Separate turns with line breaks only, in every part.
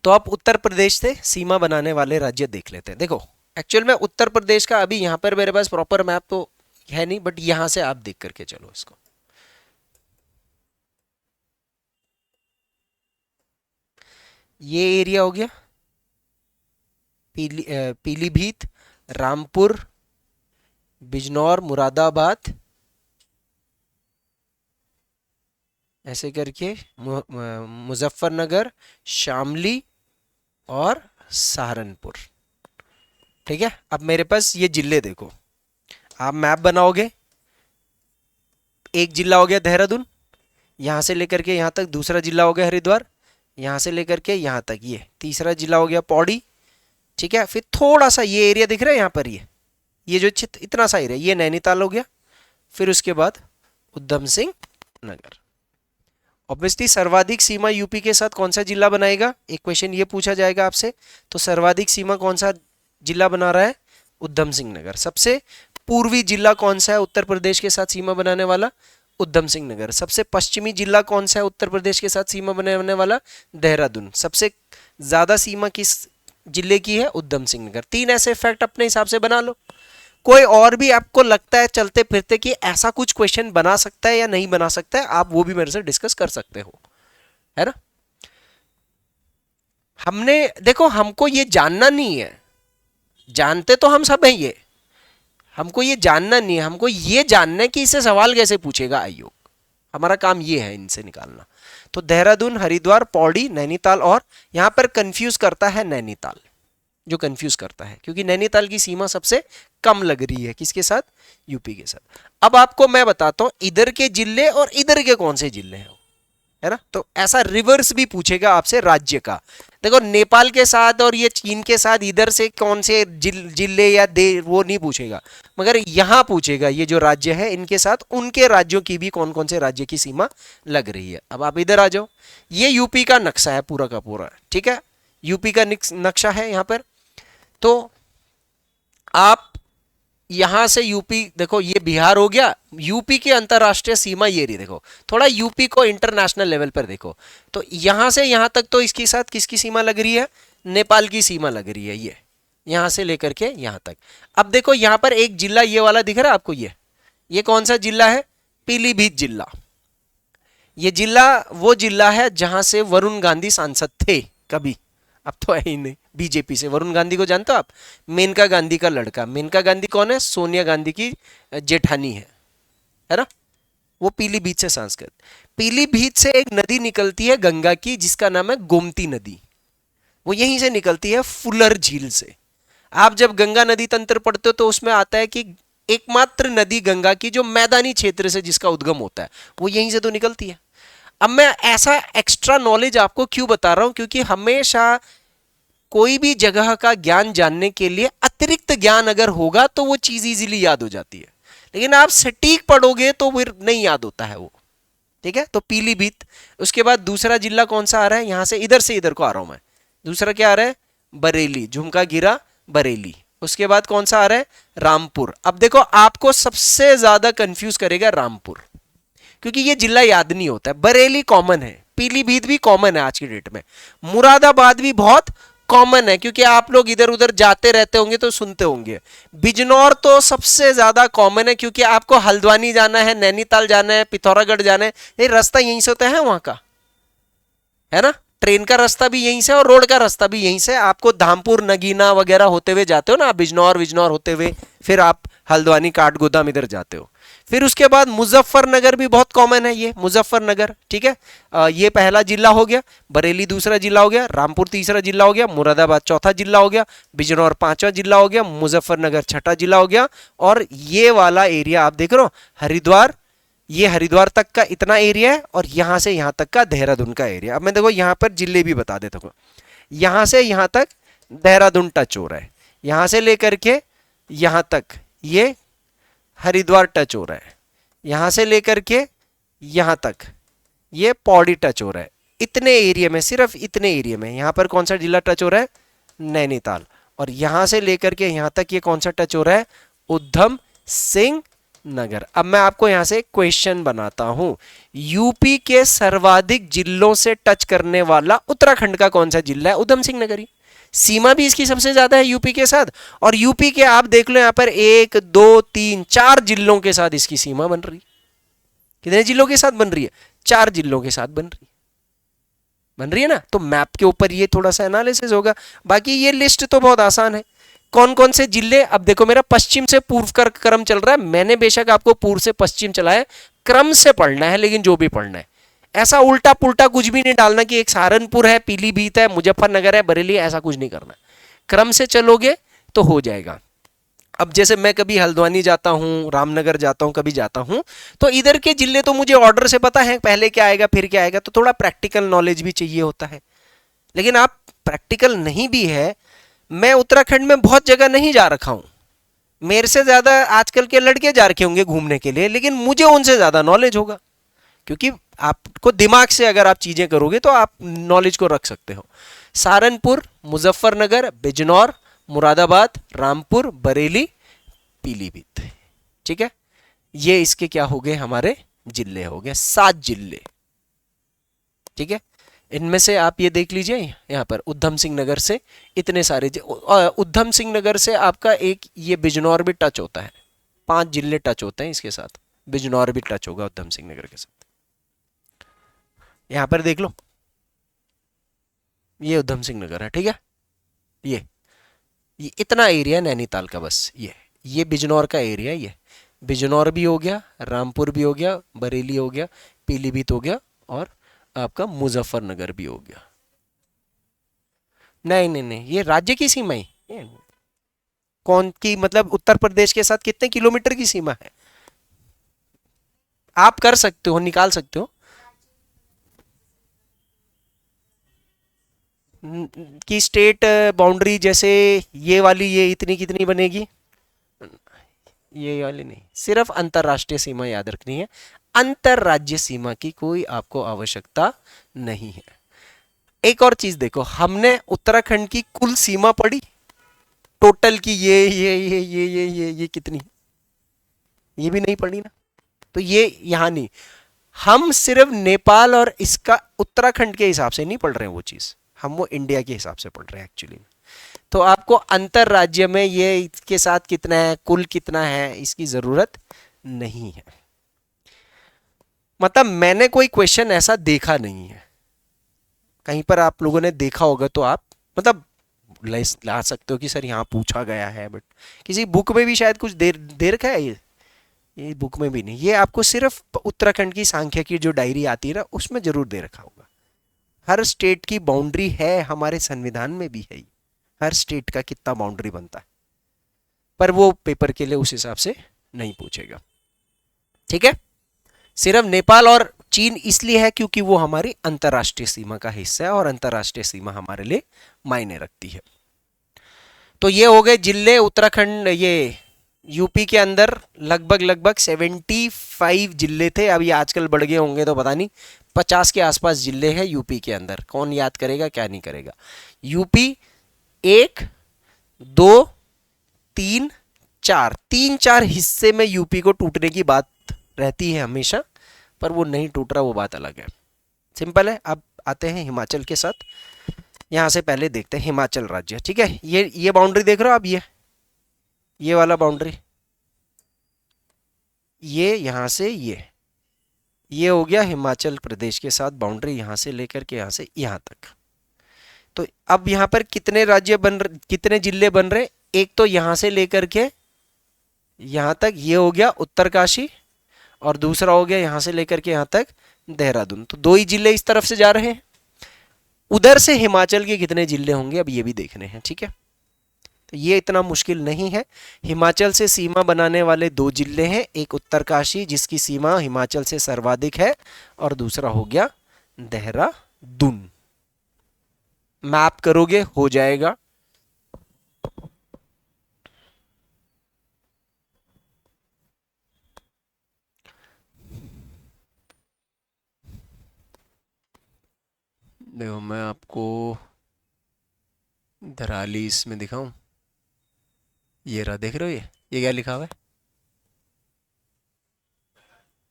तो आप उत्तर प्रदेश से सीमा बनाने वाले राज्य देख लेते हैं। देखो एक्चुअल में उत्तर प्रदेश का अभी यहाँ पर मेरे पास प्रॉपर मैप तो है नहीं, बट यहां से आप देख करके चलो इसको। ये एरिया हो गया पीलीभीत, रामपुर, बिजनौर, मुरादाबाद, ऐसे करके मुजफ्फरनगर, शामली और सहारनपुर। ठीक है, अब मेरे पास ये जिले देखो, आप मैप बनाओगे, एक जिला हो गया देहरादून, यहां से लेकर के यहां तक, दूसरा जिला हो गया हरिद्वार, यहां से लेकर के यहां तक, ये तीसरा जिला हो गया पौड़ी। ठीक है, फिर थोड़ा सा ये एरिया दिख रहा है यहाँ पर, ये जो इतना सा एरिया, ये नैनीताल हो गया। फिर उसके बाद उधम सिंह नगर। ऑब्वियसली सर्वाधिक सीमा यूपी के साथ कौन सा जिला बनाएगा, एक क्वेश्चन ये पूछा जाएगा आपसे। तो सर्वाधिक सीमा कौन सा जिला बना रहा है, उधम सिंह नगर। सबसे पूर्वी जिला कौन सा है उत्तर प्रदेश के साथ सीमा बनाने वाला, उधम सिंह नगर। सबसे पश्चिमी जिला कौन सा है उत्तर प्रदेश के साथ सीमा बनाने वाला, देहरादून। सबसे ज्यादा सीमा किस जिले की है, उधम सिंह नगर। 3 ऐसे फैक्ट अपने हिसाब से बना लो। कोई और भी आपको लगता है चलते फिरते कि ऐसा कुछ क्वेश्चन बना सकता है या नहीं बना सकता है, आप वो भी मेरे से डिस्कस कर सकते हो, है ना। हमने देखो, हमको ये जानना नहीं है, जानते तो हम सब हैं ये, हमको ये जानना नहीं है, हमको ये जानना है कि इससे सवाल कैसे पूछेगा आयोग। हमारा काम ये है इनसे निकालना। तो देहरादून, हरिद्वार, पौड़ी, नैनीताल, और यहां पर कंफ्यूज करता है नैनीताल, जो कंफ्यूज करता है, क्योंकि नैनीताल की सीमा सबसे कम लग रही है किसके साथ, यूपी के साथ। अब आपको मैं बताता हूं इधर के जिले और इधर के कौन से जिले हैं, है ना। तो ऐसा रिवर्स भी पूछेगा आपसे राज्य का। देखो नेपाल के साथ और ये चीन के साथ इधर से कौन से जिले या दे, वो नहीं पूछेगा, मगर यहां पूछेगा ये जो राज्य है इनके साथ उनके राज्यों की भी कौन कौन से राज्य की सीमा लग रही है। अब आप इधर आ जाओ, ये यूपी का नक्शा है पूरा का पूरा, ठीक है, यूपी का नक्शा है यहां पर। तो आप यहां से यूपी देखो, ये बिहार हो गया, यूपी की अंतरराष्ट्रीय सीमा ये रही। देखो थोड़ा यूपी को इंटरनेशनल लेवल पर देखो, तो यहां से यहां तक तो इसके साथ किसकी सीमा लग रही है, नेपाल की सीमा लग रही है, ये यहां से लेकर के यहां तक। अब देखो यहां पर एक जिला ये वाला दिख रहा है आपको, ये कौन सा जिला है, पीलीभीत जिला। ये जिला वो जिला है जहां से वरुण गांधी सांसद थे कभी, अब तो है ही नहीं, बीजेपी से। वरुण गांधी को जानते हो आप, मेनका गांधी का लड़का। मेनका गांधी कौन है, सोनिया गांधी की जेठानी है ना। वो पीलीभीत से सांसद। पीलीभीत से एक नदी निकलती है गंगा की, जिसका नाम है गोमती नदी। वो यहीं से निकलती है फुलर झील से। आप जब गंगा नदी तंत्र पढ़ते हो तो उसमें आता है कि एकमात्र नदी गंगा की जो मैदानी क्षेत्र से जिसका उद्गम होता है, वो यहीं से तो निकलती है। अब मैं ऐसा एक्स्ट्रा नॉलेज आपको क्यों बता रहा हूं, क्योंकि हमेशा कोई भी जगह का ज्ञान जानने के लिए अतिरिक्त ज्ञान अगर होगा तो वो चीज इजीली याद हो जाती है, लेकिन आप सटीक पढ़ोगे तो फिर नहीं याद होता है वो। ठीक है, तो पीलीभीत। उसके बाद दूसरा जिला कौन सा आ रहा है, यहां से इधर को आ रहा हूं मैं। दूसरा क्या आ रहा है, बरेली, झुमका गिरा बरेली। उसके बाद कौन सा आ रहा है, रामपुर। अब देखो आपको सबसे ज्यादा कंफ्यूज करेगा रामपुर, क्योंकि ये जिला याद नहीं होता है। बरेली कॉमन है, पीलीभीत भी कॉमन है आज की डेट में, मुरादाबाद भी बहुत कॉमन है क्योंकि आप लोग इधर उधर जाते रहते होंगे तो सुनते होंगे। बिजनौर तो सबसे ज्यादा कॉमन है क्योंकि आपको हल्द्वानी जाना है, नैनीताल जाना है, पिथौरागढ़ जाना है, ये रास्ता यहीं से होता है वहां का, है ना। ट्रेन का रास्ता भी यहीं से और रोड का रास्ता भी यहीं से। आपको धामपुर, नगीना वगैरह होते हुए जाते हो ना, बिजनौर होते हुए फिर आप हल्द्वानी, काठगोदाम इधर जाते हो। फिर उसके बाद मुजफ्फरनगर भी बहुत कॉमन है, ये मुजफ्फरनगर। ठीक है, ये पहला जिला हो गया, बरेली दूसरा जिला हो गया, रामपुर तीसरा जिला हो गया, मुरादाबाद चौथा जिला हो गया, बिजनौर पांचवा जिला हो गया, मुजफ्फरनगर छठा जिला हो गया। और ये वाला एरिया आप देख रहे हो, हरिद्वार, ये हरिद्वार तक का इतना एरिया है और यहां से यहां तक का देहरादून का एरिया। अब मैं देखो यहां पर जिले भी बता देता हूं, यहां से यहां तक देहरादून टच हो रहा है, यहां से लेकर के यहां तक ये हरिद्वार टच हो रहा है, यहां से लेकर के यहां तक ये पौड़ी टच हो रहा है। इतने एरिया में, सिर्फ इतने एरिया में यहां पर कौन सा जिला टच हो रहा है, नैनीताल। और यहां से लेकर के यहां तक ये कौन सा टच हो रहा है, उधम सिंह नगर। अब मैं आपको यहां से क्वेश्चन बनाता हूं, यूपी के सर्वाधिक जिलों से टच करने वाला उत्तराखंड का कौन सा जिला है? उधम सिंह नगरी। सीमा भी इसकी सबसे ज्यादा है यूपी के साथ, और यूपी के आप देख लो यहां पर 1 2 3 4 जिलों के साथ इसकी सीमा बन रही है। कितने जिलों के साथ बन रही है? 4 जिलों के साथ बन रही है ना। तो मैप के ऊपर ये थोड़ा सा एनालिसिस होगा। बाकी ये लिस्ट तो बहुत आसान है। कौन कौन से जिले, अब देखो मेरा पश्चिम से पूर्व का क्रम चल रहा है, मैंने बेशक आपको पूर्व से पश्चिम चलाया, क्रम से पढ़ना है, लेकिन जो भी पढ़ना है ऐसा उल्टा पुल्टा कुछ भी नहीं डालना कि एक सहारनपुर है, पीलीभीत है, मुजफ्फरनगर है, बरेली, ऐसा कुछ नहीं करना। क्रम से चलोगे तो हो जाएगा। अब जैसे मैं कभी हल्द्वानी जाता हूँ, रामनगर जाता हूँ, कभी जाता हूँ, तो इधर के जिले तो मुझे ऑर्डर से पता है पहले क्या आएगा फिर क्या आएगा, तो थोड़ा प्रैक्टिकल नॉलेज भी चाहिए होता है। लेकिन आप प्रैक्टिकल नहीं भी है, मैं उत्तराखंड में बहुत जगह नहीं जा रखा हूं, मेरे से ज्यादा आजकल के लड़के जा रखे होंगे घूमने के लिए, लेकिन मुझे उनसे ज्यादा नॉलेज होगा, क्योंकि आपको दिमाग से अगर आप चीजें करोगे तो आप नॉलेज को रख सकते हो। सहारनपुर, मुजफ्फरनगर, बिजनौर, मुरादाबाद, रामपुर, बरेली, पीलीभीत। ठीक है, ये इसके क्या हो गए? हमारे जिले हो गए, 7 जिले। ठीक है, इनमें से आप ये देख लीजिए, यहाँ पर उधम सिंह नगर से इतने सारे, उधम सिंह नगर से आपका एक ये बिजनौर भी टच होता है, 5 जिले टच होते हैं इसके साथ, बिजनौर भी टच होगा उधम सिंह नगर के साथ। यहाँ पर देख लो, ये उधम सिंह नगर है। ठीक है, ये इतना एरिया नैनीताल का, बस ये बिजनौर का एरिया, ये बिजनौर भी हो गया, रामपुर भी हो गया, बरेली हो गया, पीलीभीत हो गया, और आपका मुजफ्फरनगर भी हो गया। नहीं नहीं नहीं, ये राज्य की सीमा ही, कौन की मतलब उत्तर प्रदेश के साथ कितने किलोमीटर की सीमा है, आप कर सकते हो, निकाल सकते हो कि स्टेट बाउंड्री जैसे ये वाली, ये इतनी कितनी बनेगी, ये वाली नहीं, सिर्फ अंतरराष्ट्रीय सीमा याद रखनी है, अंतरराज्य सीमा की कोई आपको आवश्यकता नहीं है। एक और चीज देखो, हमने उत्तराखंड की कुल सीमा पढ़ी टोटल की, ये कितनी, ये भी नहीं पढ़ी ना, तो ये यहां नहीं, हम सिर्फ नेपाल और इसका उत्तराखंड के हिसाब से नहीं पढ़ रहे हैं वो चीज, हम वो इंडिया के हिसाब से पढ़ रहे हैं एक्चुअली में। तो आपको अंतर राज्य में ये इसके साथ कितना है, कुल कितना है, इसकी जरूरत नहीं है। मतलब मैंने कोई क्वेश्चन ऐसा देखा नहीं है, कहीं पर आप लोगों ने देखा होगा तो आप मतलब ला सकते हो कि सर यहाँ पूछा गया है, बट किसी बुक में भी शायद कुछ दे रखा है, ये बुक में भी नहीं, ये आपको सिर्फ उत्तराखंड की सांख्यिकी की जो डायरी आती है ना उसमें जरूर दे रखा होगा। हर स्टेट की बाउंड्री है, हमारे संविधान में भी है, हर स्टेट का कितना बाउंड्री बनता है, पर वो पेपर के लिए उस हिसाब से नहीं पूछेगा। ठीक है, सिर्फ नेपाल और चीन इसलिए है क्योंकि वो हमारी अंतरराष्ट्रीय सीमा का हिस्सा है, और अंतरराष्ट्रीय सीमा हमारे लिए मायने रखती है। तो ये हो गए जिले उत्तराखंड, ये यूपी के अंदर लगभग 75 जिले थे, अब ये आजकल बढ़ गए होंगे तो पता नहीं, 50 के आसपास जिले हैं यूपी के अंदर। कौन याद करेगा, क्या नहीं करेगा। यूपी 1 2 3 4 हिस्से में यूपी को टूटने की बात रहती है हमेशा, पर वो नहीं टूट रहा, वो बात अलग है। सिंपल है। अब आते हैं हिमाचल के साथ, यहां से पहले देखते हैं हिमाचल राज्य। ठीक है, ये बाउंड्री देख रहे हो आप, ये वाला बाउंड्री, ये यहां से ये हो गया हिमाचल प्रदेश के साथ बाउंड्री, यहां से लेकर के यहां से यहां तक। तो अब यहां पर कितने राज्य बन रहे, कितने जिले बन रहे, एक तो यहां से लेकर के यहां तक ये हो गया उत्तरकाशी, और दूसरा हो गया यहां से लेकर के यहां तक देहरादून। तो 2 ही जिले इस तरफ से जा रहे हैं। उधर से हिमाचल के कितने जिले होंगे अब ये भी देखने हैं। ठीक है, तो ये इतना मुश्किल नहीं है। हिमाचल से सीमा बनाने वाले 2 जिले हैं, एक उत्तरकाशी जिसकी सीमा हिमाचल से सर्वाधिक है, और दूसरा हो गया देहरादून। मैप करोगे हो जाएगा। देखो मैं आपको धराली इसमें दिखाऊं, ये रहा, देख रहे हो, ये क्या लिखा हुआ है,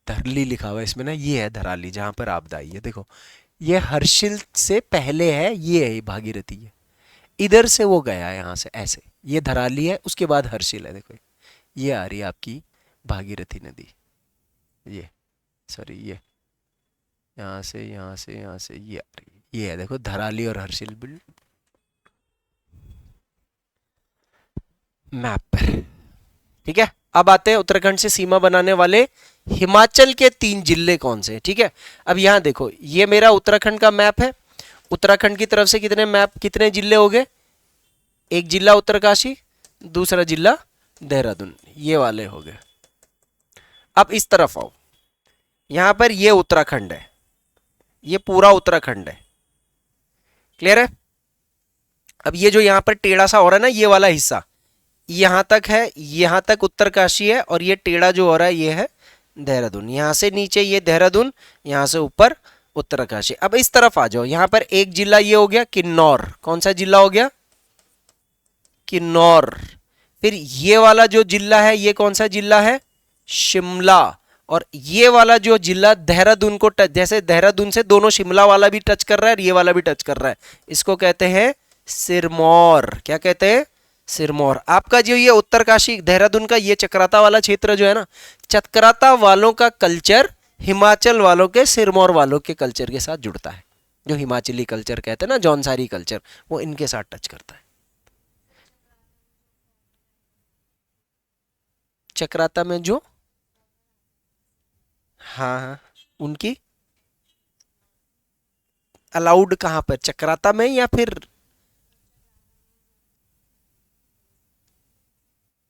धरली लिखा हुआ है इसमें ना, ये है धराली जहां पर आपदा आई है। देखो ये हर्षिल से पहले है, ये है भागीरथी है, इधर से वो गया है यहाँ से ऐसे, ये धराली है, उसके बाद हर्षिल है। देखो ये आ रही है आपकी भागीरथी नदी, ये सॉरी ये यहाँ से यहाँ से यहाँ से ये आ रही है, ये है देखो धराली और हर्षिल बिल्ड मैप पर। ठीक है, अब आते हैं उत्तराखंड से सीमा बनाने वाले हिमाचल के 3 जिले कौन से। ठीक है, अब यहां देखो ये मेरा उत्तराखंड का मैप है। उत्तराखंड की तरफ से कितने जिले हो गए? एक जिला उत्तरकाशी, दूसरा जिला देहरादून, ये वाले हो गए। अब इस तरफ आओ, यहां पर ये उत्तराखंड है, ये पूरा उत्तराखंड है, क्लियर है। अब ये जो यहां पर टेढ़ा सा हो रहा है ना, ये वाला हिस्सा यहां तक है, यहां तक उत्तरकाशी है, और ये टेढ़ा जो हो रहा है ये है देहरादून। यहां से नीचे ये देहरादून, यहां से ऊपर उत्तरकाशी। अब इस तरफ आ जाओ, यहां पर एक जिला ये हो गया किन्नौर। कौन सा जिला हो गया? किन्नौर। फिर ये वाला जो जिला है ये कौन सा जिला है? शिमला। और ये वाला जो जिला देहरादून को टच, जैसे देहरादून से दोनों शिमला वाला भी टच कर रहा है और ये वाला भी टच कर रहा है, इसको कहते हैं सिरमौर। क्या कहते हैं? सिरमौर। आपका जो ये उत्तरकाशी देहरादून का ये चक्राता वाला क्षेत्र जो है ना, चक्राता वालों का कल्चर हिमाचल वालों के, सिरमौर वालों के कल्चर के साथ जुड़ता है। जो हिमाचली कल्चर कहते हैं ना, जौनसारी कल्चर, वो इनके साथ टच करता है। चक्राता में जो, हाँ हाँ, उनकी अलाउड कहाँ पर? चक्राता में या फिर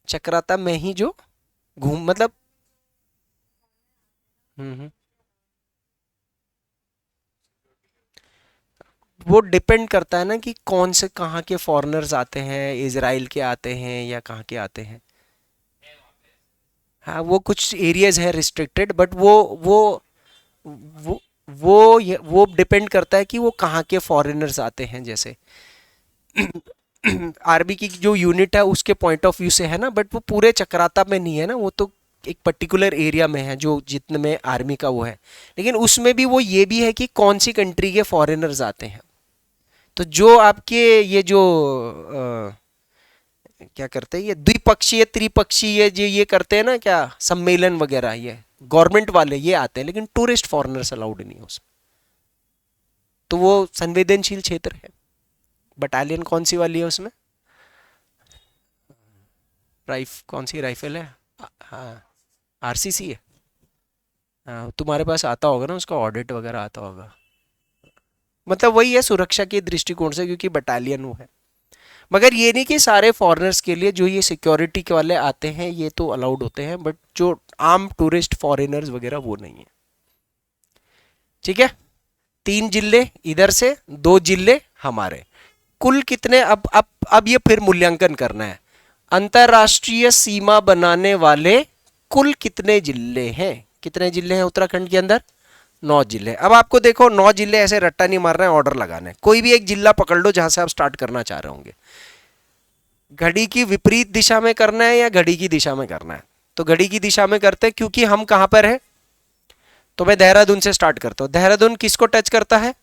चक्राता में ही जो घूम मतलब। हम्म, वो डिपेंड करता है ना कि कौन से कहाँ के फॉरेनर्स आते हैं, इजराइल के आते हैं या कहाँ के आते हैं। हाँ वो कुछ एरियाज हैं रिस्ट्रिक्टेड, बट वो वो डिपेंड करता है कि वो कहाँ के फॉरेनर्स आते हैं। जैसे आर्मी की जो यूनिट है उसके पॉइंट ऑफ व्यू से है ना, बट वो पूरे चक्राता में नहीं है ना, वो तो एक पर्टिकुलर एरिया में है जो जितने में आर्मी का वो है। लेकिन उसमें भी वो ये भी है कि कौन सी कंट्री के फॉरेनर्स आते हैं। तो जो आपके ये जो क्या करते हैं, ये द्विपक्षीय त्रिपक्षीय ये करते हैं ना, क्या सम्मेलन वगैरह, ये गवर्नमेंट वाले ये आते हैं, लेकिन टूरिस्ट फॉरेनर्स अलाउड नहीं है उसमें। तो वो संवेदनशील क्षेत्र है। बटालियन कौन सी वाली है उसमें? कौन सी राइफल है? हाँ, आरसीसी है। हाँ, तुम्हारे पास आता होगा ना, उसका ऑडिट वगैरह आता होगा। मतलब वही है सुरक्षा के दृष्टिकोण से, क्योंकि बटालियन वो है। मगर ये नहीं कि सारे फॉरेनर्स के लिए जो ये सिक्योरिटी के वाले आते हैं ये तो अलाउड होते हैं, बट जो आम टूरिस्ट फॉरेनर्स वगैरह वो नहीं है। ठीक है, 3 जिले इधर से, 2 जिले हमारे, कुल कितने? अब ये फिर मूल्यांकन करना है। अंतरराष्ट्रीय सीमा बनाने वाले कुल कितने जिले हैं? कितने जिले हैं उत्तराखंड के अंदर? 9 जिले। अब आपको देखो 9 जिले ऐसे रट्टा नहीं मारना है, ऑर्डर लगाना है। कोई भी एक जिला पकड़ लो जहां से आप स्टार्ट करना चाह रहे होंगे। घड़ी की विपरीत दिशा में करना है या घड़ी की दिशा में करना है? तो घड़ी की दिशा में करते हैं, क्योंकि हम कहां पर है। तो मैं देहरादून से स्टार्ट करता हूं। देहरादून किसको टच करता है?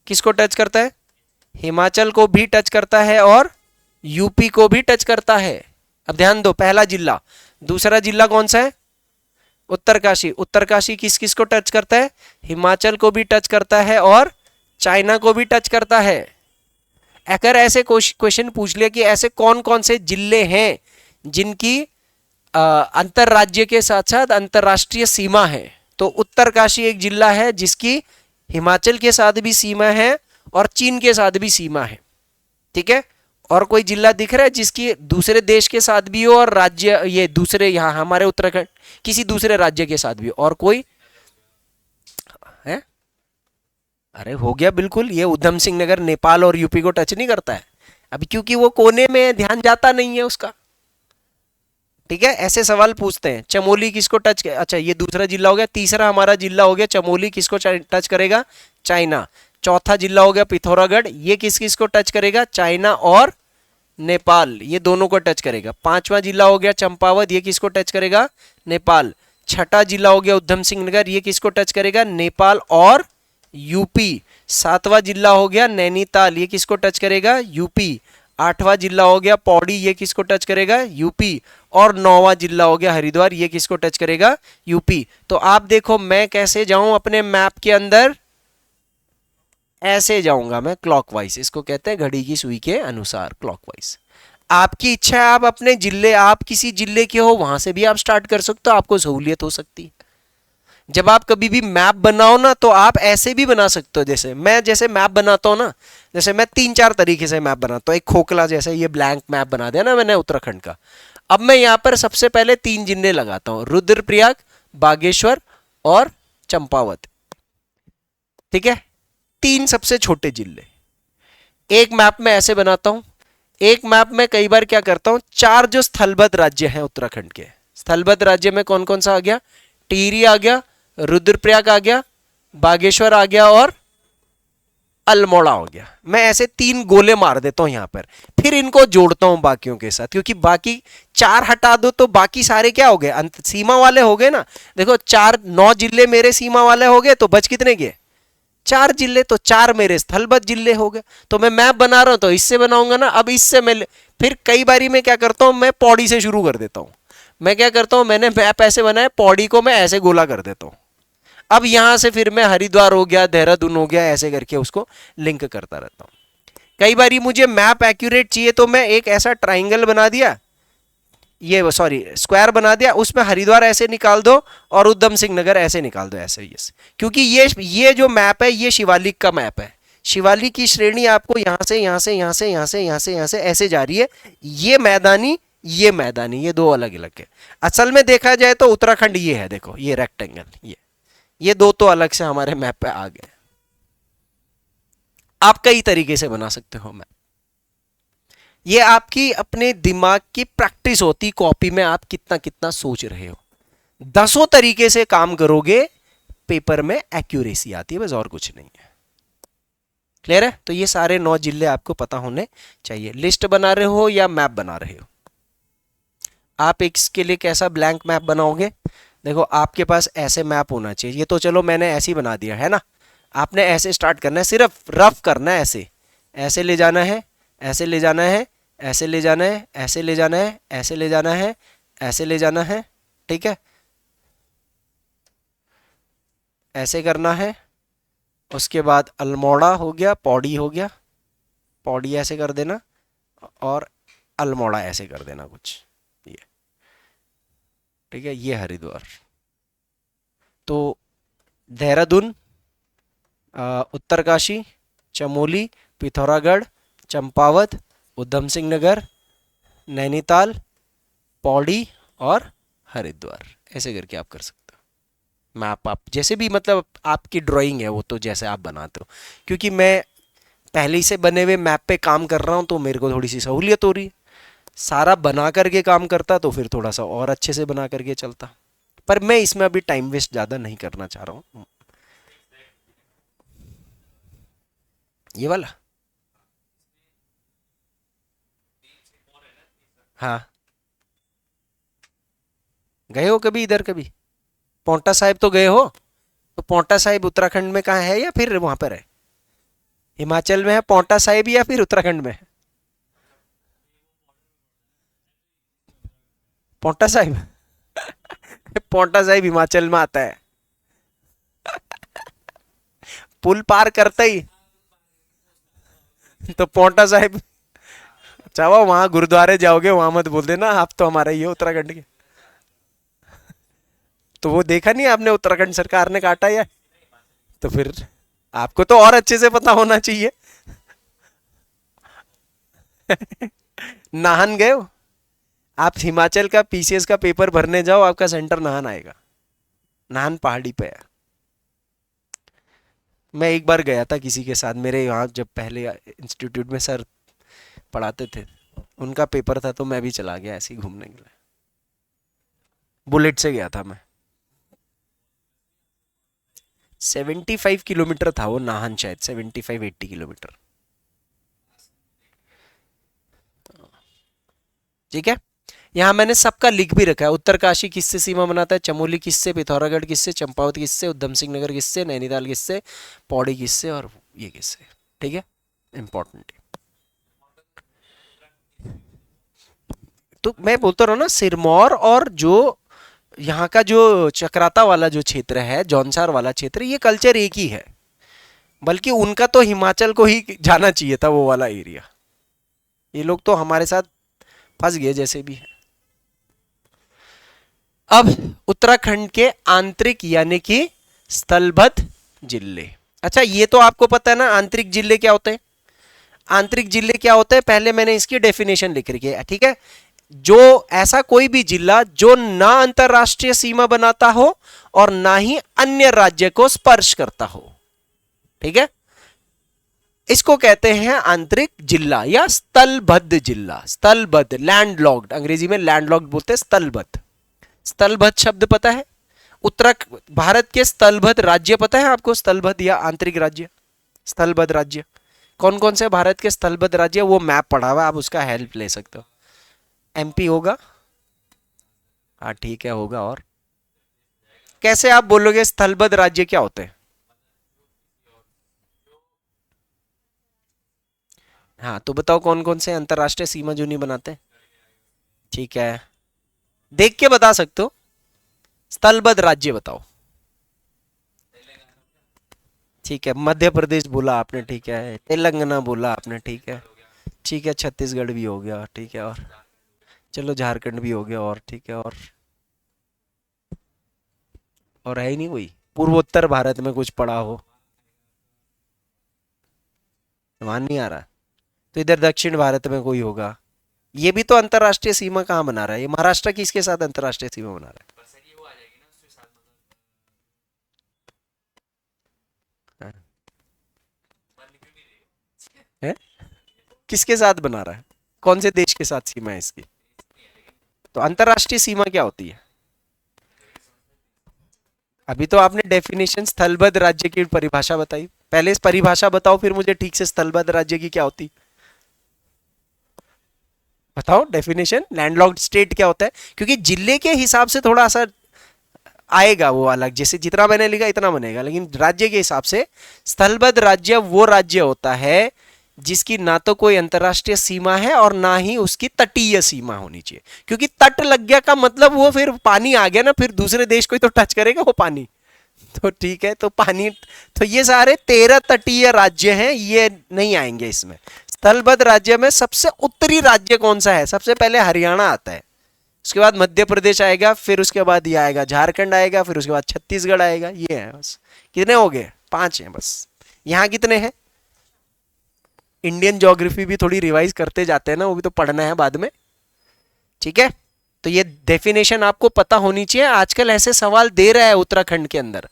किसको टच करता है? हिमाचल को भी टच करता है और यूपी को भी टच करता है। अब ध्यान दो, पहला जिला। दूसरा जिला कौन सा है? उत्तरकाशी। उत्तरकाशी किस किस को टच करता है? हिमाचल को भी टच करता है और चाइना को भी टच करता है। अगर ऐसे क्वेश्चन पूछ लिया कि ऐसे कौन कौन से जिले हैं जिनकी अंतरराज्य के साथ साथ अंतरराष्ट्रीय सीमा है, तो उत्तरकाशी एक जिला है जिसकी हिमाचल के साथ भी सीमा है और चीन के साथ भी सीमा है। ठीक है, और कोई जिला दिख रहा है जिसकी दूसरे देश के साथ भी हो और राज्य, ये दूसरे यहाँ हमारे उत्तराखंड किसी दूसरे राज्य के साथ भी हो, और कोई है? अरे हो गया बिल्कुल, ये उधम सिंह नगर नेपाल और यूपी को टच नहीं करता है अभी, क्योंकि वो कोने में, ध्यान जाता नहीं है उसका। ठीक है, ऐसे सवाल पूछते हैं। चमोली किसको टच, अच्छा ये दूसरा जिला हो गया। तीसरा हमारा जिला हो गया चमोली, किसको टच करेगा? चाइना। चौथा जिला हो गया पिथौरागढ़, ये किस किस को टच करेगा? चाइना और नेपाल, ये दोनों को टच करेगा। 5वां जिला हो गया चंपावत, ये किसको टच करेगा? नेपाल। छठा जिला हो गया उधम सिंह नगर, ये किसको टच करेगा? नेपाल और यूपी। सातवां जिला हो गया नैनीताल, ये किसको टच करेगा? यूपी। आठवां जिला हो गया पौड़ी, ये किसको टच करेगा? यूपी। और नौवां जिला हो गया हरिद्वार, ये किसको टच करेगा? यूपी। तो आप देखो मैं कैसे जाऊं अपने मैप के अंदर, ऐसे जाऊंगा मैं क्लॉकवाइज, इसको कहते हैं घड़ी की सुई के अनुसार क्लॉकवाइज। आपकी इच्छा है आप अपने जिले, आप किसी जिले के हो वहां से भी आप स्टार्ट कर सकते हो, आपको सहूलियत हो सकती है। जब आप कभी भी मैप बनाओ ना तो आप ऐसे भी बना सकते हो, जैसे मैप बनाता हूं ना, जैसे मैं 3-4 तरीके से मैप बनाता हूं। एक खोखला जैसे ये ब्लैंक मैप बना दिया ना मैंने उत्तराखंड का। अब मैं यहां पर सबसे पहले 3 जिले लगाता हूं, रुद्रप्रयाग, बागेश्वर और चंपावत। ठीक है, 3 सबसे छोटे जिले। एक मैप में ऐसे बनाता हूं। एक मैप में कई बार क्या करता हूं, 4 जो स्थलबद्ध राज्य हैं उत्तराखंड के, स्थलबद्ध राज्य में कौन कौन सा आ गया? टिहरी आ गया, रुद्रप्रयाग आ गया, बागेश्वर आ गया और अल्मोड़ा हो गया। मैं ऐसे 3 गोले मार देता हूं यहां पर, फिर इनको जोड़ता हूं बाकियों के साथ, क्योंकि बाकी 4 हटा दो तो बाकी सारे क्या हो गए? अंत सीमा वाले हो गए ना। देखो 9 जिले मेरे सीमा वाले हो गए, तो बच कितने गए? 4 जिले। तो 4 मेरे स्थलबद्ध जिले हो गए। तो मैं मैप बना रहा हूं तो इससे बनाऊंगा ना। अब इससे मैं फिर कई बारी मैं क्या करता हूं, मैं पौड़ी से शुरू कर देता हूं। मैं क्या करता हूं, मैंने मैप ऐसे बनाया, पौड़ी को मैं ऐसे गोला कर देता हूं। अब यहां से फिर मैं हरिद्वार हो गया, देहरादून हो गया, ऐसे करके उसको लिंक करता रहता हूं। कई बारी मुझे मैप एक्यूरेट चाहिए तो मैं एक ऐसा ट्राइंगल बना दिया, ये सॉरी स्क्वायर बना दिया, उसमें हरिद्वार ऐसे निकाल दो और उधम सिंह नगर ऐसे निकाल दो, ऐसे यस। क्योंकि ये जो मैप है ये शिवालिक का मैप है। शिवालिक की श्रेणी आपको यहां से यहां से यहां से यहां से यहां से यहां से ऐसे जा रही है। ये मैदानी, ये 2 अलग अलग है। असल में देखा जाए तो उत्तराखंड ये है, देखो ये रेक्टेंगल, ये 2 तो अलग से हमारे मैप पे आ गए। आप कई तरीके से बना सकते हो मैप। ये आपकी अपने दिमाग की प्रैक्टिस होती, कॉपी में आप कितना कितना सोच रहे हो। 10 तरीके से काम करोगे, पेपर में एक्यूरेसी आती है, बस और कुछ नहीं है। क्लियर है? तो ये सारे 9 जिले आपको पता होने चाहिए। लिस्ट बना रहे हो या मैप बना रहे हो? आप इसके लिए कैसा ब्लैंक मैप बनाओगे? देखो आपके पास ऐसे मैप होना चाहिए। ये तो चलो मैंने ऐसे ही बना दिया है ना। आपने ऐसे स्टार्ट करना है, सिर्फ रफ करना है, ऐसे ऐसे ले जाना है, ऐसे ले जाना है, ऐसे ले जाना है, ऐसे ले जाना है, ऐसे ले जाना है, ऐसे ले जाना है। ठीक है, ऐसे करना है। उसके बाद अल्मोड़ा हो गया, पौड़ी हो गया, पौड़ी ऐसे कर देना और अल्मोड़ा ऐसे कर देना कुछ, ये ठीक है। ये हरिद्वार। तो देहरादून, उत्तरकाशी, चमोली, पिथौरागढ़, चंपावत, उधम सिंह नगर, नैनीताल, पौड़ी और हरिद्वार, ऐसे करके आप कर सकते हो मैप। आप जैसे भी, मतलब आपकी ड्राइंग है वो, तो जैसे आप बनाते हो। क्योंकि मैं पहले ही से बने हुए मैप पे काम कर रहा हूँ तो मेरे को थोड़ी सी सहूलियत हो रही है। सारा बना करके काम करता तो फिर थोड़ा सा और अच्छे से बना करके चलता। पर मैं इसमें अभी टाइम वेस्ट ज़्यादा नहीं करना चाह रहा हूँ। ये वाला, हाँ। गए हो कभी इधर? कभी पौंटा साहिब तो गए हो? तो पौंटा साहिब उत्तराखंड में कहाँ है या फिर वहां पर है? हिमाचल में है पौंटा साहिब या फिर उत्तराखंड में है पौंटा साहिब? पौंटा साहिब हिमाचल में आता है। पुल पार करते ही तो पौंटा साहिब। चाहो वहां गुरुद्वारे जाओगे, वहां मत बोल देना आप तो हमारे ही हो उत्तराखंड के। तो वो देखा नहीं आपने, उत्तराखंड सरकार ने काटा है। तो फिर आपको तो और अच्छे से पता होना चाहिए। नाहन गए हो? आप हिमाचल का पीसीएस का पेपर भरने जाओ, आपका सेंटर नाहन आएगा। नाहन पहाड़ी पे है। मैं एक बार गया था किसी के साथ, मेरे यहाँ जब पहले इंस्टीट्यूट में सर पढ़ाते थे, उनका पेपर था तो मैं भी चला गया ऐसे ही घूमने के लिए। बुलेट से गया था मैं। 75 किलोमीटर था वो नाहन, शायद 75-80 किलोमीटर। ठीक है, यहाँ मैंने सबका लिख भी रखा है। उत्तरकाशी किससे सीमा बनाता है, चमोली किससे, पिथौरागढ़ किससे, चंपावत किससे, उधम सिंह नगर किससे, नैनीताल किससे, पौड़ी किससे और ये किससे। ठीक है, इंपॉर्टेंट। तो मैं बोलता रहा ना, सिरमौर और जो यहाँ का जो चक्राता वाला जो क्षेत्र है, जौनसार वाला क्षेत्र, ये कल्चर एक ही है। बल्कि उनका तो हिमाचल को ही जाना चाहिए था वो वाला एरिया। ये लोग तो हमारे साथ फंस गए जैसे भी है। अब उत्तराखंड के आंतरिक यानी कि स्थलबद्ध जिले। अच्छा, ये तो आपको पता है ना आंतरिक जिले क्या होते हैं। आंतरिक जिले क्या होते हैं, पहले मैंने इसकी डेफिनेशन लिख रखी है। ठीक है, जो ऐसा कोई भी जिला जो ना अंतरराष्ट्रीय सीमा बनाता हो और ना ही अन्य राज्य को स्पर्श करता हो। ठीक है, इसको कहते हैं आंतरिक जिला या स्थलबद्ध जिला। स्थलबद्ध, लैंडलॉक्ड, अंग्रेजी में लैंडलॉक्ड बोलते हैं, स्थलबद्ध। स्थलबद्ध शब्द पता है? भारत के स्थलबद्ध राज्य पता है आपको? स्थलबद्ध या आंतरिक राज्य, स्थलबद्ध राज्य कौन कौन से भारत के स्थलबद्ध राज्य? वो मैप पढ़ा हुआ, आप उसका हेल्प ले सकते हो। एमपी होगा, हाँ ठीक है होगा। और कैसे आप बोलोगे स्थलबद्ध राज्य क्या होते हैं? हाँ तो बताओ कौन कौन से अंतरराष्ट्रीय सीमा जो नहीं बनाते। ठीक है, देख के बता सकते हो। स्थलबद्ध राज्य बताओ। ठीक है, मध्य प्रदेश बोला आपने, ठीक है, तेलंगाना बोला आपने, ठीक है, ठीक है, छत्तीसगढ़ भी हो गया, ठीक है, और चलो झारखंड भी हो गया, और ठीक है, और है ही नहीं कोई पूर्वोत्तर भारत में कुछ पड़ा हो, वहां नहीं आ रहा। तो इधर दक्षिण भारत में कोई होगा। ये भी तो अंतरराष्ट्रीय सीमा कहाँ बना रहा है? ये महाराष्ट्र किसके साथ अंतरराष्ट्रीय सीमा बना रहा है? है? किसके साथ बना रहा है? कौन से देश के साथ सीमा है इसकी? तो अंतरराष्ट्रीय सीमा क्या होती है? अभी तो आपने डेफिनेशन स्थलबद्ध राज्य की परिभाषा बताई। पहले इस परिभाषा बताओ, फिर मुझे ठीक से स्थलबद्ध राज्य की क्या होती बताओ। डेफिनेशन लैंडलॉक्ड स्टेट क्या होता है, क्योंकि जिले के हिसाब से थोड़ा सा आएगा वो अलग, जैसे जितना मैंने लिखा इतना बनेगा, लेकिन राज्य के हिसाब से स्थलबद्ध राज्य वो राज्य होता है जिसकी ना तो कोई अंतरराष्ट्रीय सीमा है और ना ही उसकी तटीय सीमा होनी चाहिए। क्योंकि तट लग गया का मतलब वो फिर पानी आ गया ना, फिर दूसरे देश को ही तो टच करेगा वो पानी। तो ठीक है, तो पानी, तो ये सारे 13 तटीय राज्य हैं, ये नहीं आएंगे इसमें। स्थलबद्ध राज्य में सबसे उत्तरी राज्य कौन सा है? सबसे पहले हरियाणा आता है, उसके बाद मध्य प्रदेश आएगा, फिर उसके बाद ये आएगा झारखंड आएगा, फिर उसके बाद छत्तीसगढ़ आएगा। ये है बस। कितने हो गए? 5 हैं बस। यहाँ कितने हैं? इंडियन ज्योग्राफी भी थोड़ी रिवाइज करते जाते हैं ना, वो भी तो पढ़ना है बाद में। ठीक है, तो ये डेफिनेशन आपको पता होनी चाहिए। आजकल ऐसे सवाल दे रहा है उत्तराखंड के अंदर,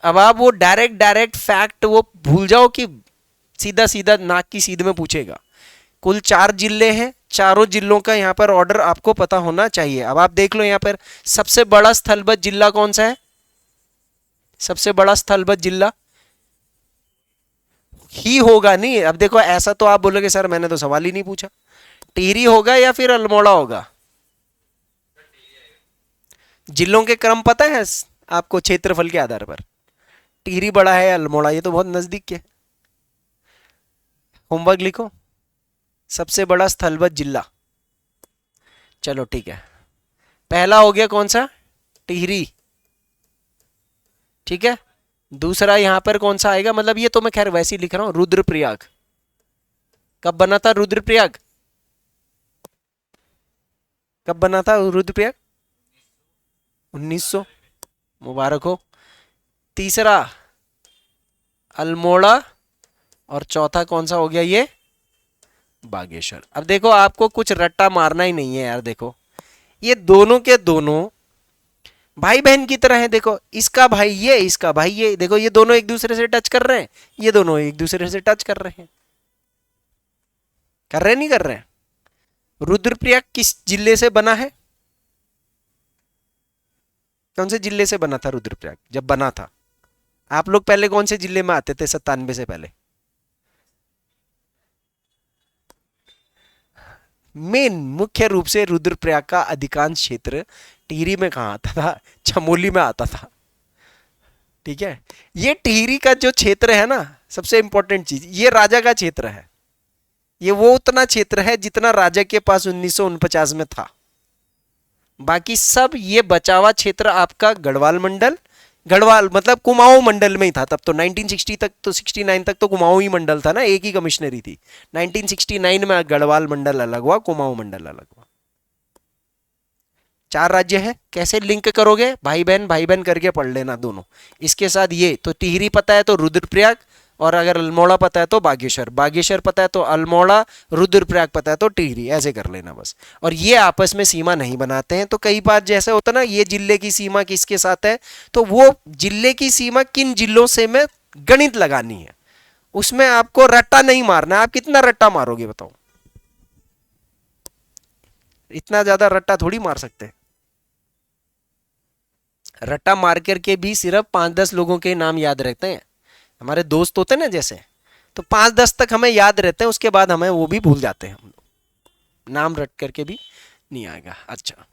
अब आप वो डायरेक्ट फैक्ट वो भूल जाओ कि सीधा सीधा नाक की सीध में पूछेगा। कुल 4 जिले हैं, चारों जिलों का यहाँ पर ऑर्डर आपको पता होना चाहिए। अब आप देख लो यहाँ पर सबसे बड़ा स्थलबद्ध जिला कौन सा है? सबसे बड़ा स्थलबद्ध जिला ही होगा नहीं। अब देखो ऐसा तो आप बोलोगे सर मैंने तो सवाल ही नहीं पूछा। टिहरी होगा या फिर अल्मोड़ा होगा? जिलों के क्रम पता है आपको क्षेत्रफल के आधार पर? टिहरी बड़ा है, अल्मोड़ा, ये तो बहुत नजदीक के। होमवर्क लिखो, सबसे बड़ा स्थलबद्ध जिला। चलो ठीक है, पहला हो गया कौन सा? टिहरी। ठीक है, दूसरा यहां पर कौन सा आएगा? मतलब ये तो मैं खैर वैसे ही लिख रहा हूं, रुद्रप्रयाग। कब बना था रुद्रप्रयाग? कब बना था रुद्रप्रयाग? 1900। मुबारक हो। तीसरा अल्मोड़ा, और चौथा कौन सा हो गया? ये बागेश्वर। अब देखो आपको कुछ रट्टा मारना ही नहीं है यार। देखो ये दोनों के दोनों भाई बहन की तरह है। देखो इसका भाई ये, इसका भाई ये, देखो ये दोनों एक दूसरे से टच कर रहे हैं, ये दोनों एक दूसरे से टच कर रहे हैं। कर रहे नहीं कर रहे? रुद्रप्रयाग किस जिले से बना है? कौन से जिले से बना था रुद्रप्रयाग जब बना था? आप लोग पहले कौन से जिले में आते थे 97 से पहले? मेन मुख्य रूप से रुद्रप्रयाग का अधिकांश क्षेत्र टिहरी में कहाँ आता था? चमोली में आता था। ठीक है, ये टिहरी का जो क्षेत्र है ना, सबसे इंपॉर्टेंट चीज, ये राजा का क्षेत्र है। ये वो उतना क्षेत्र है जितना राजा के पास 1949 में था। बाकी सब ये बचा हुआ क्षेत्र आपका गढ़वाल मंडल, गढ़वाल मतलब कुमाऊं मंडल में ही था तब तो। 1960 तक तो 69 तक तो कुमाऊं ही मंडल था ना, एक ही कमिश्नरी थी। 1969 में गढ़वाल मंडल अलग हुआ, कुमाऊं मंडल अलग हुआ। 4 राज्य है, कैसे लिंक करोगे? भाई बहन करके पढ़ लेना दोनों। इसके साथ ये तो टिहरी पता है तो रुद्रप्रयाग, और अगर अल्मोड़ा पता है तो बागेश्वर, बागेश्वर पता है तो अल्मोड़ा, रुद्रप्रयाग पता है तो टिहरी, ऐसे कर लेना बस। और ये आपस में सीमा नहीं बनाते हैं। तो कई बार जैसे होता ना, ये जिले की सीमा किसके साथ है, तो वो जिले की सीमा किन जिलों से में गणित लगानी है, उसमें आपको रट्टा नहीं मारना। आप कितना रट्टा मारोगे बताओ? इतना ज्यादा रट्टा थोड़ी मार सकते। रट्टा मार करके भी सिर्फ 5-10 लोगों के नाम याद रहते हैं। हमारे दोस्त होते हैं ना जैसे, तो 5-10 तक हमें याद रहते हैं, उसके बाद हमें वो भी भूल जाते हैं हम लोग, नाम रट करके भी नहीं आएगा। अच्छा,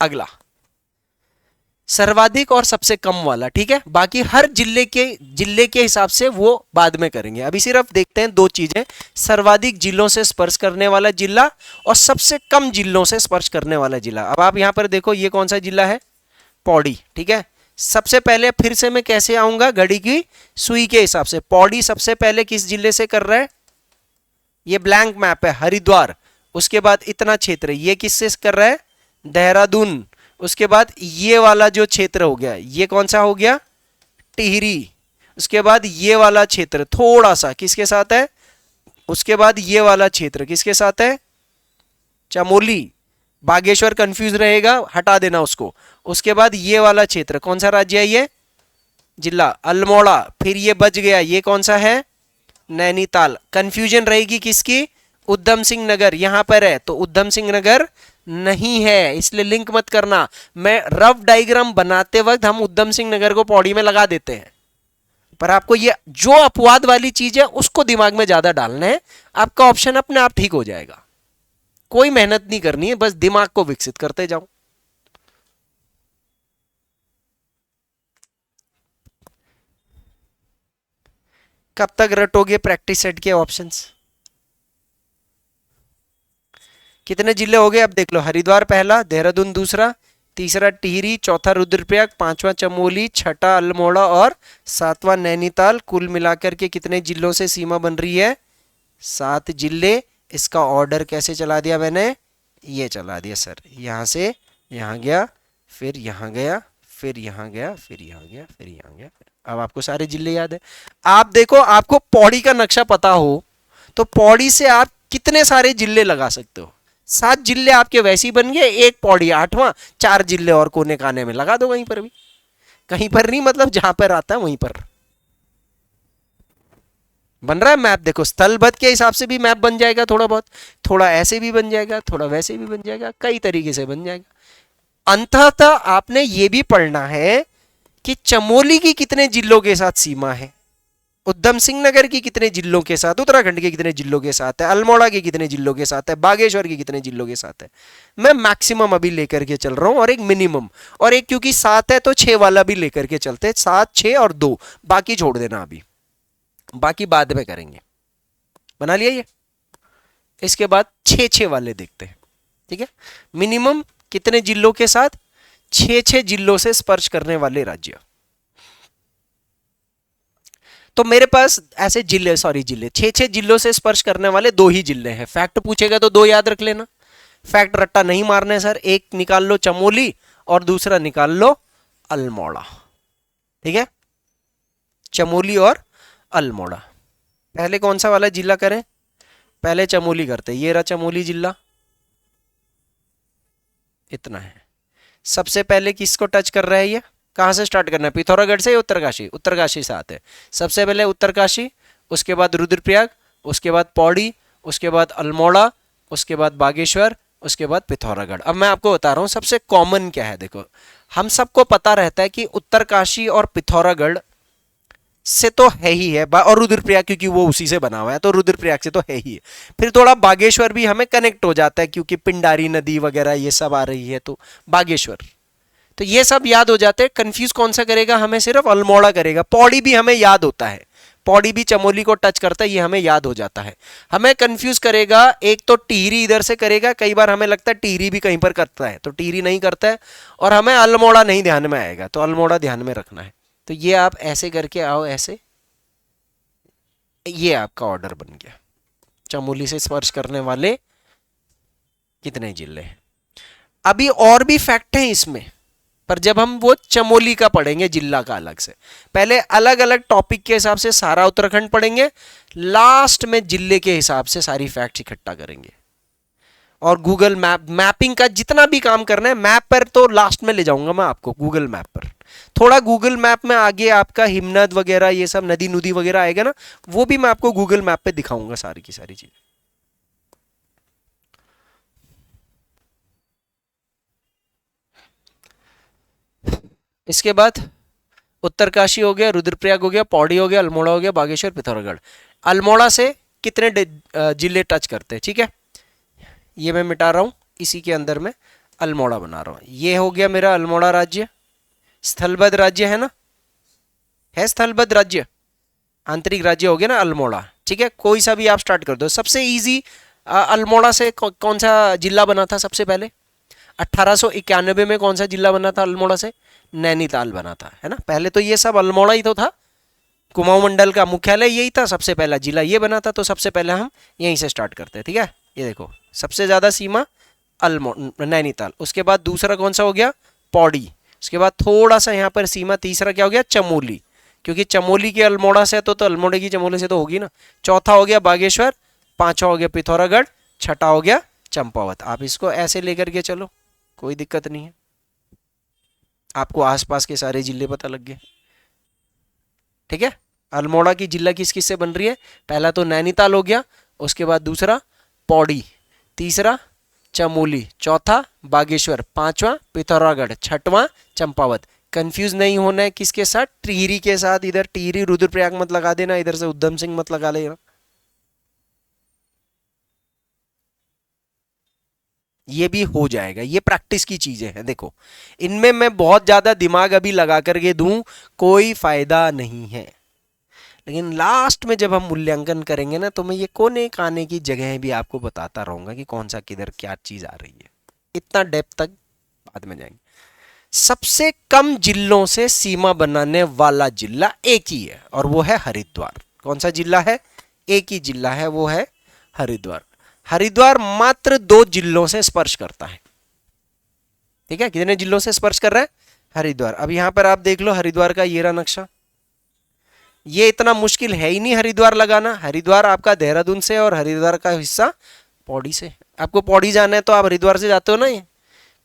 अगला सर्वाधिक और सबसे कम वाला। ठीक है, बाकी हर जिले के हिसाब से वो बाद में करेंगे। अभी सिर्फ देखते हैं 2 चीजें, सर्वाधिक जिलों से स्पर्श करने वाला जिला और सबसे कम जिलों से स्पर्श करने वाला जिला। अब आप यहां पर देखो, ये कौन सा जिला है? पौड़ी। ठीक है, सबसे पहले फिर से मैं कैसे आऊंगा? घड़ी की सुई के हिसाब से। पौड़ी सबसे पहले किस जिले से कर रहा है? ये ब्लैंक मैप है, हरिद्वार। उसके बाद इतना क्षेत्र ये किससे कर रहा है? देहरादून। उसके बाद ये वाला जो क्षेत्र हो गया, ये कौन सा हो गया? टिहरी। उसके बाद ये वाला क्षेत्र थोड़ा सा किसके साथ है? उसके बाद ये वाला क्षेत्र किसके साथ है? चमोली। बागेश्वर कंफ्यूज रहेगा, हटा देना उसको। उसके बाद ये वाला क्षेत्र कौन सा राज्य है? ये जिला अल्मोड़ा। फिर ये बच गया, ये कौन सा है? नैनीताल। कंफ्यूजन रहेगी किसकी? उधम सिंह नगर यहां पर है तो उधम सिंह नगर नहीं है, इसलिए लिंक मत करना। मैं रफ डायग्राम बनाते वक्त हम उधम सिंह नगर को पौड़ी में लगा देते हैं, पर आपको ये जो अपवाद वाली चीज है उसको दिमाग में ज्यादा डालना है। आपका ऑप्शन अपने आप ठीक हो जाएगा, कोई मेहनत नहीं करनी है, बस दिमाग को विकसित करते जाओ। कब तक रटोगे प्रैक्टिस सेट के ऑप्शंस? कितने जिले हो गए अब देख लो। हरिद्वार पहला, देहरादून दूसरा, तीसरा टिहरी, चौथा रुद्रप्रयाग, पांचवा चमोली, छठा अल्मोड़ा और सातवां नैनीताल। कुल मिलाकर के कितने जिलों से सीमा बन रही है? 7 जिले। इसका ऑर्डर कैसे चला दिया मैंने? ये चला दिया सर, यहां से यहां गया, फिर यहां गया, फिर यहां गया, फिर यहां गया, फिर यहां गया। अब आपको सारे जिले याद है। आप देखो, आपको पौड़ी का नक्शा पता हो तो पौड़ी से आप कितने सारे जिले लगा सकते हो? 7 जिले आपके वैसे ही बन गए, एक पौड़ी 8वां, 4 जिले और कोने काने में लगा दो कहीं पर भी। कहीं पर नहीं मतलब जहां पर आता है वहीं पर बन रहा है मैप। देखो स्थलबद्ध के हिसाब से भी मैप बन जाएगा, थोड़ा बहुत, थोड़ा ऐसे भी बन जाएगा, थोड़ा वैसे भी बन जाएगा, कई तरीके से बन जाएगा। अंततः आपने ये भी पढ़ना है कि चमोली की कितने जिलों के साथ सीमा है, उधम सिंह नगर की कितने जिलों के साथ, उत्तराखंड के कितने जिलों के साथ है, अल्मोड़ा के कितने जिलों के साथ है, बागेश्वर के कितने जिलों के साथ है। मैं मैक्सिमम अभी लेकर के चल रहा हूं और एक मिनिमम, और एक क्योंकि 7 है तो 6 वाला भी लेकर के चलते हैं। 7, 6 और 2, बाकी छोड़ देना, अभी बाकी बाद में करेंगे। बना लिया ये? इसके बाद 6-6 वाले देखते हैं। ठीक है, मिनिमम कितने जिलों के साथ? 6-6 जिलों से स्पर्श करने वाले राज्य। तो मेरे पास ऐसे जिले 6-6 जिलों से स्पर्श करने वाले 2 ही जिले हैं। फैक्ट पूछेगा तो 2 याद रख लेना। फैक्ट रट्टा नहीं मारना है सर। एक निकाल लो चमोली और दूसरा निकाल लो अल्मोड़ा। ठीक है, चमोली और अल्मोड़ा। पहले कौन सा वाला जिला करें? पहले चमोली करते। ये रहा चमोली जिला, इतना है। सबसे पहले किसको टच कर रहा है ये? कहां से स्टार्ट करना है? पिथौरागढ़ से या उत्तरकाशी? उत्तरकाशी से आते हैं। सबसे पहले उत्तरकाशी, उसके बाद रुद्रप्रयाग, उसके बाद पौड़ी, उसके बाद अल्मोड़ा, उसके बाद बागेश्वर, उसके बाद पिथौरागढ़। अब मैं आपको बता रहा हूं सबसे कॉमन क्या है। देखो, हम सबको पता रहता है कि उत्तरकाशी और पिथौरागढ़ से तो है ही है, और रुद्रप्रयाग क्योंकि वो उसी से बना हुआ है तो रुद्रप्रयाग से तो है ही है। फिर थोड़ा बागेश्वर भी हमें कनेक्ट हो जाता है क्योंकि पिंडारी नदी वगैरह ये सब आ रही है तो बागेश्वर, तो ये सब याद हो जाते हैं। कंफ्यूज कौन सा करेगा हमें, सिर्फ अल्मोड़ा करेगा। पौड़ी भी हमें याद होता है, पौड़ी भी चमोली को टच करता है, ये हमें याद हो जाता है। हमें कंफ्यूज करेगा एक तो टिहरी इधर से करेगा, कई बार हमें लगता है टिहरी भी कहीं पर करता है तो टिहरी नहीं करता है, और हमें अल्मोड़ा नहीं ध्यान में आएगा तो अल्मोड़ा ध्यान में रखना है। तो ये आप ऐसे करके आओ, ऐसे, ये आपका ऑर्डर बन गया। चमोली से स्पर्श करने वाले कितने जिले हैं। अभी और भी फैक्ट हैं इसमें, पर जब हम वो चमोली का पढ़ेंगे जिला का अलग से, पहले अलग अलग टॉपिक के हिसाब से सारा उत्तराखंड पढ़ेंगे, लास्ट में जिले के हिसाब से सारी फैक्ट्स इकट्ठा करेंगे। और गूगल मैपिंग का जितना भी काम करना है, मैप पर तो लास्ट में ले जाऊंगा मैं आपको, गूगल मैप पर। थोड़ा गूगल मैप में आगे आपका हिमनद वगैरह ये सब नदी नुदी वगैरह आएगा ना, वो भी मैं आपको गूगल मैप पे दिखाऊंगा सारी की सारी चीजें। इसके बाद उत्तरकाशी हो गया, रुद्रप्रयाग हो गया, पौड़ी हो गया, अल्मोड़ा हो गया, बागेश्वर, पिथौरागढ़। अल्मोड़ा से कितने जिले टच करते हैं, ठीक है, ये मैं मिटा रहा हूं, इसी के अंदर में अल्मोड़ा बना रहा हूं। ये हो गया मेरा अल्मोड़ा राज्य, स्थलबद्ध राज्य है ना, है स्थलबद्ध राज्य, आंतरिक राज्य हो गया ना अल्मोड़ा, ठीक है। कोई सा भी आप स्टार्ट कर दो। सबसे इजी अल्मोड़ा से कौन सा जिला बना था सबसे पहले, 1891 में कौन सा जिला बना था अल्मोड़ा से, नैनीताल बना था, है ना। पहले तो ये सब अल्मोड़ा ही तो था, कुमाऊं मंडल का मुख्यालय यही था, सबसे पहला जिला ये बना था, तो सबसे पहले हम यहीं से स्टार्ट करते हैं, ठीक है। ये देखो सबसे ज्यादा सीमा नैनीताल, उसके बाद दूसरा कौन सा हो गया, पौड़ी, उसके बाद थोड़ा सा यहाँ पर सीमा, तीसरा क्या हो गया, चमोली, क्योंकि चमोली के अल्मोड़ा से तो अल्मोड़े की चमोली से तो होगी ना। चौथा हो गया बागेश्वर, पांचवा हो गया पिथौरागढ़, छठा हो गया चंपावत। आप इसको ऐसे लेकर के चलो, कोई दिक्कत नहीं है, आपको आसपास के सारे जिले पता लग गए, ठीक है। अल्मोड़ा की जिला किस किस से बन रही है, पहला तो नैनीताल हो गया, उसके बाद दूसरा पौड़ी, तीसरा चमोली, चौथा बागेश्वर, पांचवा पिथौरागढ़, छठवां चंपावत। कंफ्यूज नहीं होना है किसके साथ, टिहरी के साथ। इधर टिहरी रुद्रप्रयाग मत लगा देना, इधर से उधम सिंह मत लगा लेना, ये भी हो जाएगा, ये प्रैक्टिस की चीजें हैं। देखो इनमें मैं बहुत ज्यादा दिमाग अभी लगा करके दूं कोई फायदा नहीं है, लेकिन लास्ट में जब हम मूल्यांकन करेंगे ना, तो मैं ये कोने काने की जगह भी आपको बताता रहूंगा कि कौन सा किधर क्या चीज आ रही है। इतना डेप्थ तक बाद में जाएंगे। सबसे कम जिलों से सीमा बनाने वाला जिला एक ही है, और वो है हरिद्वार। कौन सा जिला है, एक ही जिला है, वो है हरिद्वार। हरिद्वार मात्र 2 जिलों से स्पर्श करता है, ठीक है। कितने जिलों से स्पर्श कर रहा है, हरिद्वार। अब यहां पर आप देख लो हरिद्वार का ये रहा नक्शा, ये इतना मुश्किल है ही नहीं हरिद्वार लगाना। हरिद्वार आपका देहरादून से, और हरिद्वार का हिस्सा पौड़ी से। आपको पौड़ी जाना है तो आप हरिद्वार से जाते हो ना, ये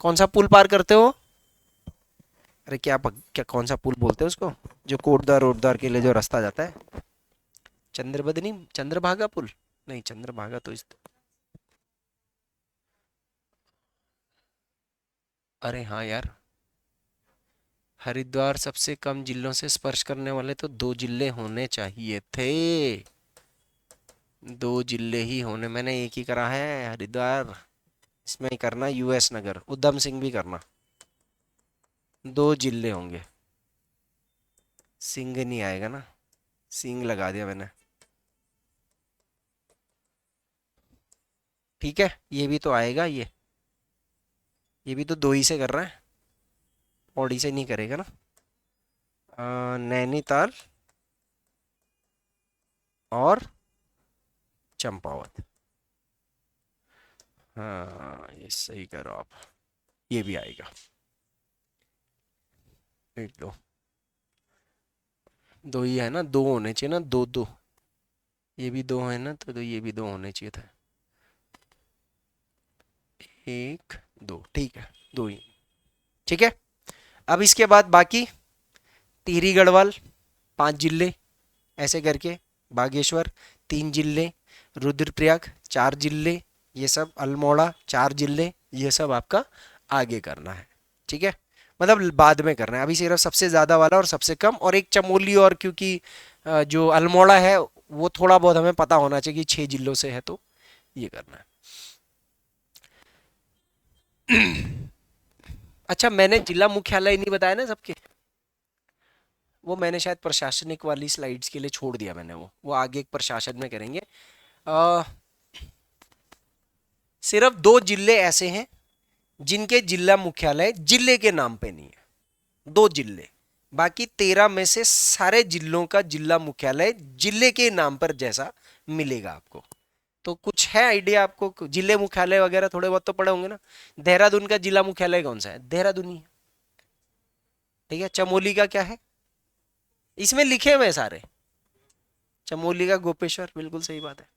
कौन सा पुल पार करते हो, अरे क्या कौन सा पुल बोलते हैं उसको, जो कोटद्वार ओटद्वार के लिए जो रास्ता जाता है, चंद्रबद्ध नहीं, चंद्रभागा पुल नहीं, चंद्रभागा तो इस, अरे हाँ यार, हरिद्वार सबसे कम जिलों से स्पर्श करने वाले तो 2 जिले होने चाहिए थे, 2 जिले ही होने, मैंने एक ही करा है हरिद्वार। इसमें ही करना यूएस नगर, उधम सिंह भी करना, 2 जिले होंगे। सिंह नहीं आएगा ना, सिंह लगा दिया मैंने, ठीक है। ये भी तो आएगा, ये भी तो 2 ही से कर रहा है, पौड़ी से नहीं करेगा ना। नैनीताल और चंपावत, हाँ ये सही करो आप, ये भी आएगा। एक दो 2 ही है ना, 2 होने चाहिए ना, 2 2, ये भी 2 है ना, तो ये भी 2 होने चाहिए था, 1 2, ठीक है, 2 ही, ठीक है। अब इसके बाद बाकी टिहरी गढ़वाल 5 जिले, ऐसे करके बागेश्वर 3 जिले, रुद्रप्रयाग 4 जिले, ये सब अल्मोड़ा 4 जिले, ये सब आपका आगे करना है, ठीक है। मतलब बाद में करना है, अभी सिर्फ सबसे ज्यादा वाला और सबसे कम, और एक चमोली, और क्योंकि जो अल्मोड़ा है वो थोड़ा बहुत हमें पता होना चाहिए कि 6 जिलों से है, तो ये करना है। अच्छा, मैंने जिला मुख्यालय नहीं बताया ना सबके, वो मैंने शायद प्रशासनिक वाली स्लाइड्स के लिए छोड़ दिया मैंने, वो आगे एक प्रशासन में करेंगे। अ, सिर्फ 2 जिले ऐसे हैं जिनके जिला मुख्यालय जिले के नाम पे नहीं है, 2 जिले। बाकी 13 में से सारे जिलों का जिला मुख्यालय जिले के नाम पर जैसा मिलेगा आपको। तो कुछ है आइडिया आपको? जिले मुख्यालय वगैरह थोड़े बहुत तो पढ़े होंगे ना। देहरादून का जिला मुख्यालय कौन सा है? देहरादून ही है। ठीक है, चमोली का क्या है? इसमें लिखे हुए हैं सारे। चमोली का गोपेश्वर, बिल्कुल सही बात है।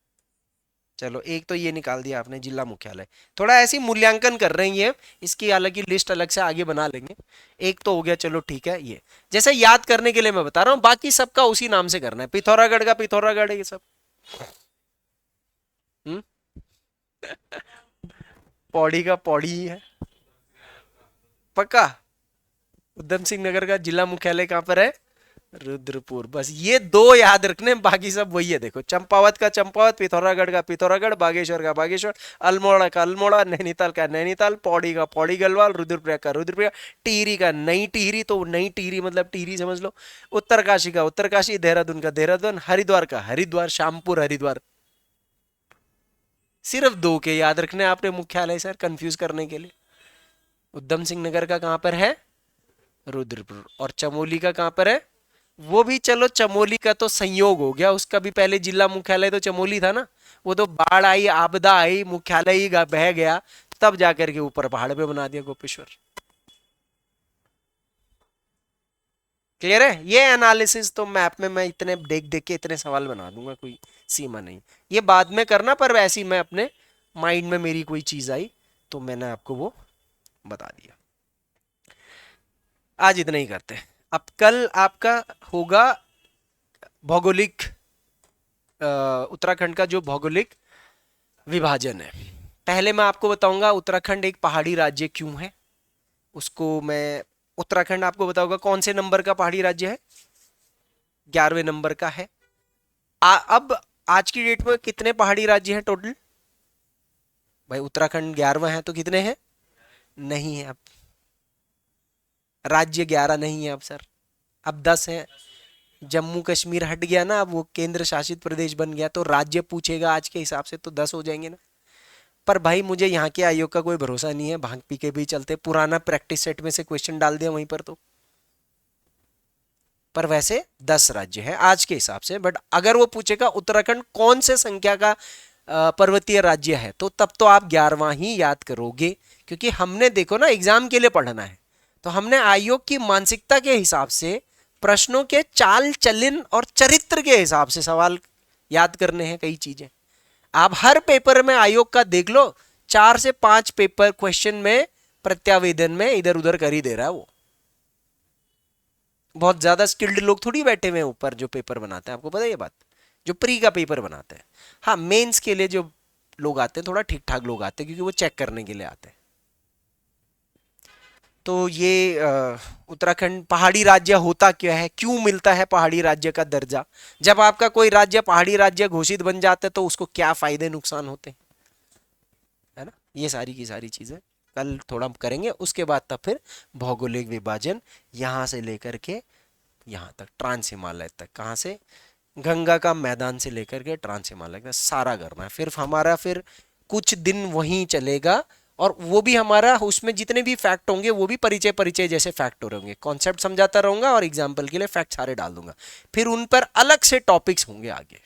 चलो, एक तो ये निकाल दिया आपने जिला मुख्यालय। थोड़ा ऐसी मूल्यांकन कर रहे हैं ये, इसकी हालांकि लिस्ट अलग से आगे बना लेंगे। एक तो हो गया, चलो ठीक है। ये जैसे याद करने के लिए मैं बता रहा हूं, बाकी सबका उसी नाम से करना है। पिथौरागढ़ का पिथौरागढ़ है, ये सब। हम्म पौड़ी का पौड़ी ही है, पक्का। उधम सिंह नगर का जिला मुख्यालय कहां पर है? रुद्रपुर। बस ये 2 याद रखने, बाकी सब वही है। देखो, चंपावत का चंपावत, पिथौरागढ़ का पिथौरागढ़, बागेश्वर का बागेश्वर, अल्मोड़ा का अल्मोड़ा, नैनीताल का नैनीताल, पौड़ी का पौड़ी गढ़वाल, रुद्रप्रयाग का रुद्रप्रयाग, टिहरी का नई टिहरी, तो नई टिहरी मतलब टिहरी समझ लो। उत्तरकाशी का उत्तरकाशी, देहरादून का देहरादून, हरिद्वार का हरिद्वार, शामपुर हरिद्वार। सिर्फ 2 के याद रखने आपने मुख्यालय सर, कंफ्यूज करने के लिए। उधम सिंह नगर का कहां पर है? रुद्रपुर। और चमोली का कहां पर है? वो भी चलो, चमोली का तो संयोग हो गया, उसका भी पहले जिला मुख्यालय तो चमोली था ना। वो तो बाढ़ आई, आपदा आई, मुख्यालय ही बह गया, तब जाकर के ऊपर पहाड़ पे बना दिया गोपेश्वर। क्लियर है? ये एनालिसिस तो मैप में मैं इतने देख देख के इतने सवाल बना दूंगा, कोई सीमा नहीं। ये बाद में करना, पर वैसी मैं अपने माइंड में मेरी कोई चीज आई तो मैंने आपको वो बता दिया। आज इतना ही करते हैं। अब कल आपका होगा भौगोलिक, उत्तराखंड का जो भौगोलिक विभाजन है। पहले मैं आपको बताऊंगा उत्तराखंड एक पहाड़ी राज्य क्यों है, उसको मैं। उत्तराखंड आपको बताऊंगा कौन से नंबर का पहाड़ी राज्य है? 11वें नंबर का है। अब आज की डेट में कितने पहाड़ी राज्य हैं टोटल? भाई उत्तराखंड 11वां है तो कितने हैं? नहीं है अब, राज्य 11 नहीं है अब सर, अब 10 है। जम्मू कश्मीर हट गया ना, अब वो केंद्र शासित प्रदेश बन गया, तो राज्य पूछेगा आज के हिसाब से तो 10 हो जाएंगे ना। पर भाई मुझे यहाँ के आयोग का कोई भरोसा नहीं है, भांग पी के भी चलते, पुराना प्रैक्टिस सेट में से क्वेश्चन डाल दिया वहीं पर तो। पर वैसे 10 राज्य है आज के हिसाब से। बट अगर वो पूछेगा उत्तराखंड कौन से संख्या का पर्वतीय राज्य है, तो तब तो आप 11वां ही याद करोगे, क्योंकि हमने देखो ना एग्जाम के लिए पढ़ना है, तो हमने आयोग की मानसिकता के हिसाब से, प्रश्नों के चाल चलन और चरित्र के हिसाब से सवाल याद करने हैं कई चीजें। आप हर पेपर में आयोग का देख लो, 4 से 5 पेपर क्वेश्चन में प्रत्यावेदन में इधर उधर कर ही दे रहा है वो। बहुत ज्यादा स्किल्ड लोग थोड़ी बैठे हुए हैं ऊपर जो पेपर बनाते हैं, आपको पता है ये बात, जो प्री का पेपर बनाते हैं। हाँ, मेंस के लिए जो लोग आते हैं थोड़ा ठीक ठाक लोग आते हैं, क्योंकि वो चेक करने के लिए आते हैं। तो ये उत्तराखंड पहाड़ी राज्य होता क्या है, क्यों मिलता है पहाड़ी राज्य का दर्जा, जब आपका कोई राज्य पहाड़ी राज्य घोषित बन जाता है तो उसको क्या फायदे नुकसान होते हैं, है ना। ये सारी की सारी चीजें कल थोड़ा करेंगे। उसके बाद तब फिर भौगोलिक विभाजन यहां से लेकर के यहाँ तक, ट्रांस हिमालय तक, कहाँ से? गंगा का मैदान से लेकर के ट्रांस हिमालय तक सारा करना है। फिर हमारा फिर कुछ दिन वहीं चलेगा, और वो भी हमारा, उसमें जितने भी फैक्ट होंगे वो भी परिचय परिचय जैसे फैक्ट हो रहे होंगे, कॉन्सेप्ट समझाता रहूंगा और एग्जाम्पल के लिए फैक्ट सारे डाल दूंगा। फिर उन पर अलग से टॉपिक्स होंगे आगे।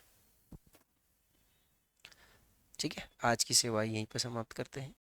ठीक है, आज की सेवा यहीं पर समाप्त करते हैं।